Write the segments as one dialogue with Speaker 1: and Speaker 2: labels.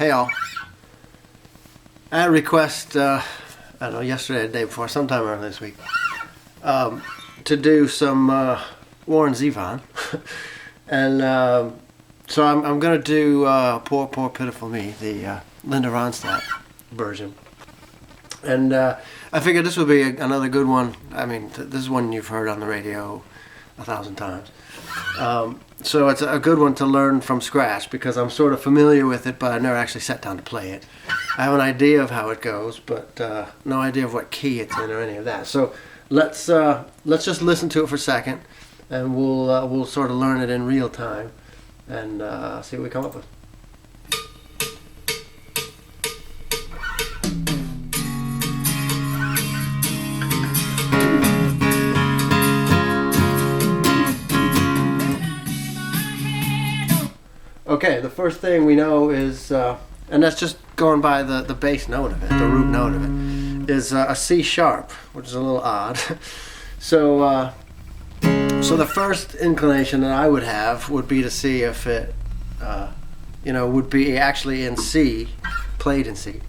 Speaker 1: Hey all. I had a request, I don't know, yesterday or the day before, sometime early this week, to do some Warren Zevon. And so I'm going to do Poor, Poor, Pitiful Me, the Linda Ronstadt version. And I figured this would be another good one. I mean, this is one you've heard on the radio 1,000 times. So it's a good one to learn from scratch because I'm sort of familiar with it, but I've never actually sat down to play it. I have an idea of how it goes, but no idea of what key it's in or any of that. So let's just listen to it for a second, and we'll sort of learn it in real time and see what we come up with. Okay, the first thing we know is, and that's just going by the bass note of it, the root note of it, is a C sharp, which is a little odd. So the first inclination that I would have would be to see if it, would be actually in C, played in C,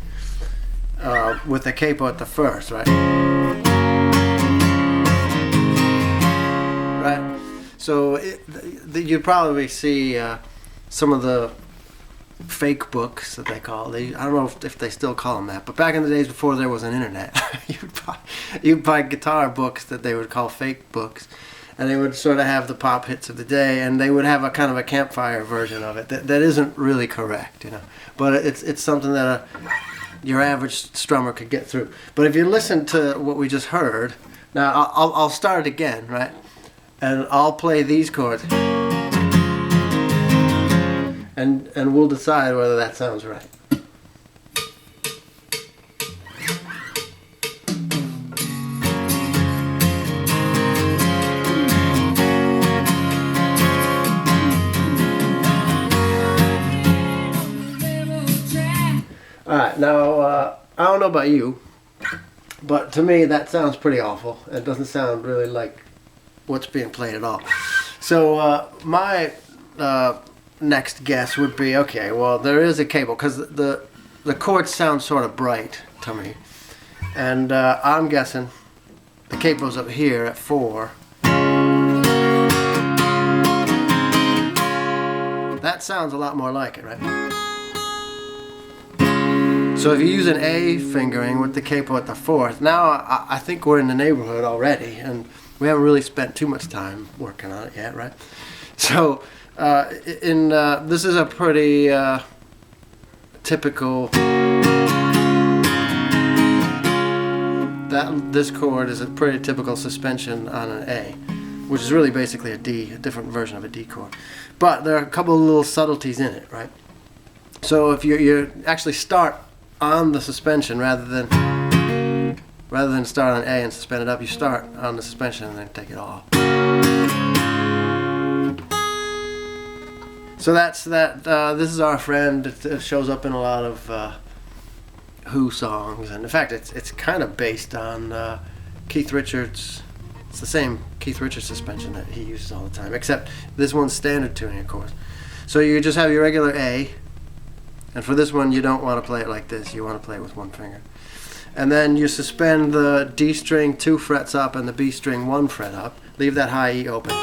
Speaker 1: with the capo at the first, right? Right. So you'd probably see. Some of the fake books that they call, I don't know if they still call them that, but back in the days before there was an internet, you'd buy guitar books that they would call fake books, and they would sort of have the pop hits of the day, and they would have a kind of a campfire version of it that isn't really correct, but it's something that your average strummer could get through. But if you listen to what we just heard, now I'll start it again, right, and I'll play these chords. And we'll decide whether that sounds right. Alright, now I don't know about you, but to me that sounds pretty awful. It doesn't sound really like what's being played at all. So my next guess would be, okay, well, there is a capo because the chords sound sort of bright to me, and I'm guessing the capo's up here at 4. That sounds a lot more like it, right? So if you use an A fingering with the capo at the 4th, now I think we're in the neighborhood already, and we haven't really spent too much time working on it yet, right? So this is a pretty typical. This chord is a pretty typical suspension on an A, which is really basically a D, a different version of a D chord. But there are a couple of little subtleties in it, right? So if you actually start on the suspension rather than start on A and suspend it up, you start on the suspension and then take it off. So that's that. This is our friend. It shows up in a lot of Who songs, and in fact, it's kind of based on Keith Richards. It's the same Keith Richards suspension that he uses all the time, except this one's standard tuning, of course. So you just have your regular A, and for this one, you don't want to play it like this. You want to play it with one finger, and then you suspend the D string 2 frets up and the B string 1 fret up. Leave that high E open.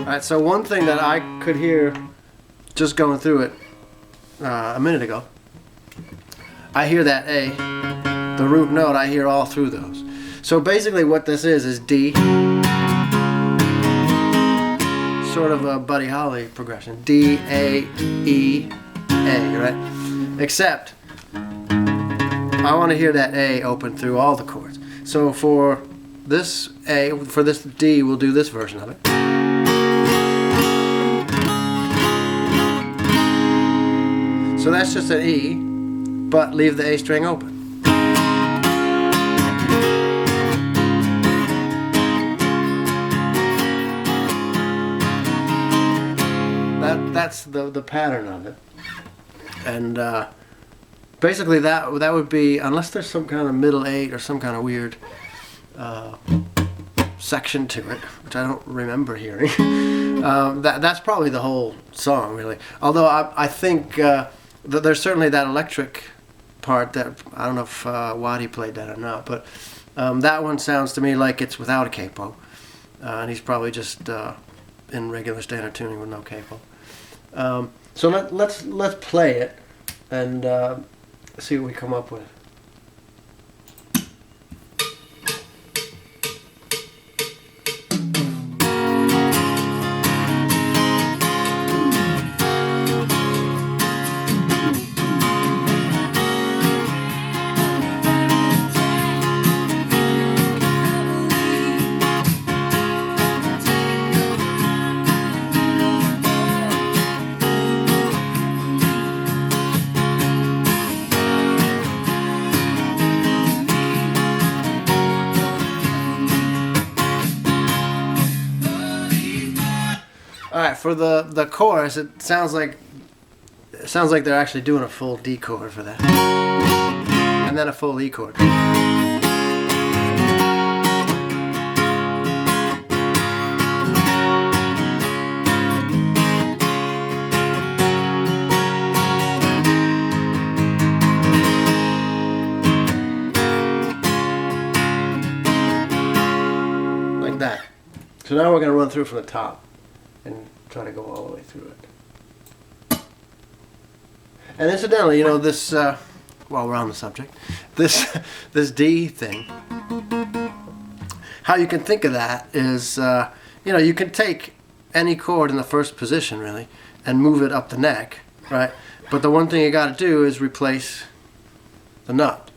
Speaker 1: Alright, so one thing that I could hear just going through it a minute ago, I hear that A, the root note, I hear all through those. So basically what this is D, sort of a Buddy Holly progression, D, A, E, A, right? Except I want to hear that A open through all the chords. So for this A, for this D, we'll do this version of it. So that's just an E, but leave the A string open. That's the pattern of it. And basically that would be, unless there's some kind of middle 8 or some kind of weird section to it, which I don't remember hearing. That's probably the whole song, really. Although I think that there's certainly that electric part that I don't know if Waddy played that or not, but that one sounds to me like it's without a capo, and he's probably just in regular standard tuning with no capo. So let's play it and see what we come up with. Alright, for the chorus, it sounds like they're actually doing a full D chord for that. And then a full E chord. Like that. So now we're going to run through from the top and try to go all the way through it. And incidentally, you know, this, while we're on the subject, this D thing, how you can think of that is, you know, you can take any chord in the first position, really, and move it up the neck, right? But the one thing you got to do is replace the nut.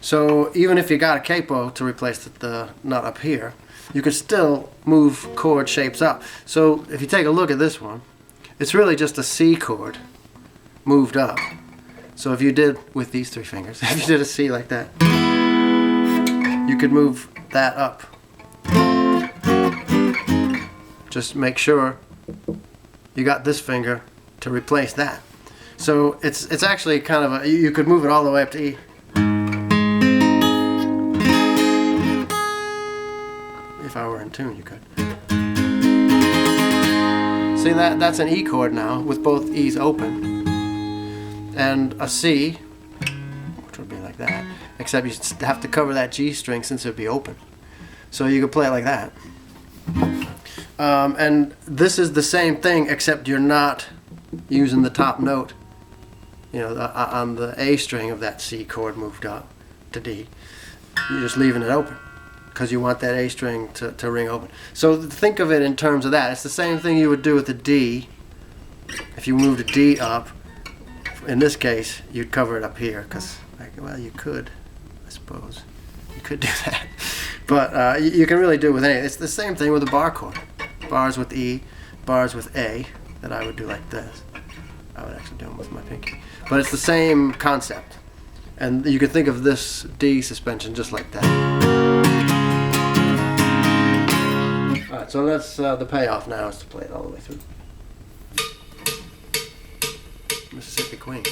Speaker 1: So even if you got a capo to replace the nut up here, you can still move chord shapes up. So if you take a look at this one, it's really just a C chord moved up. So if you did with these three fingers, if you did a C like that, you could move that up. Just make sure you got this finger to replace that. So it's actually kind of you could move it all the way up to E. If I were in tune, you could. See, that's an E chord now with both E's open. And a C, which would be like that, except you have to cover that G string since it would be open. So you could play it like that. And this is the same thing, except you're not using the top note, you know, on the A string of that C chord moved up to D. You're just leaving it open, because you want that A string to ring open. So think of it in terms of that. It's the same thing you would do with the D. If you moved a D up, in this case, you'd cover it up here, because, well, you could, I suppose. You could do that. But you can really do it with anything. It's the same thing with a bar chord. Bars with E, bars with A, that I would do like this. I would actually do them with my pinky. But it's the same concept. And you can think of this D suspension just like that. Alright, so that's the payoff now is to play it all the way through. Mississippi Queen.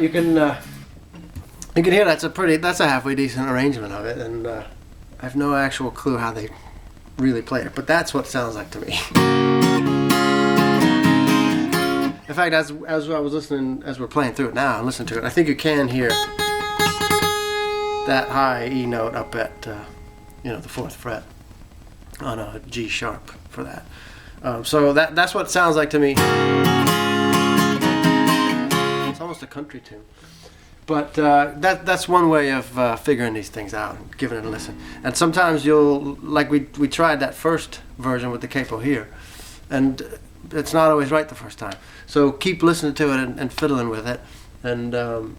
Speaker 1: you can hear that's a halfway decent arrangement of it, and I have no actual clue how they really play it, but that's what it sounds like to me. In fact, as I was listening, as we're playing through it now and listening to it, I think you can hear that high E note up at the 4th fret on a G sharp for that. So that's what it sounds like to me. It's almost a country tune. But that's one way of figuring these things out and giving it a listen. And sometimes we tried that first version with the capo here, and it's not always right the first time. So keep listening to it and fiddling with it, and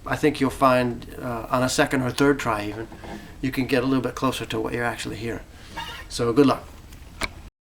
Speaker 1: I think you'll find on a second or third try even, you can get a little bit closer to what you're actually hearing. So good luck.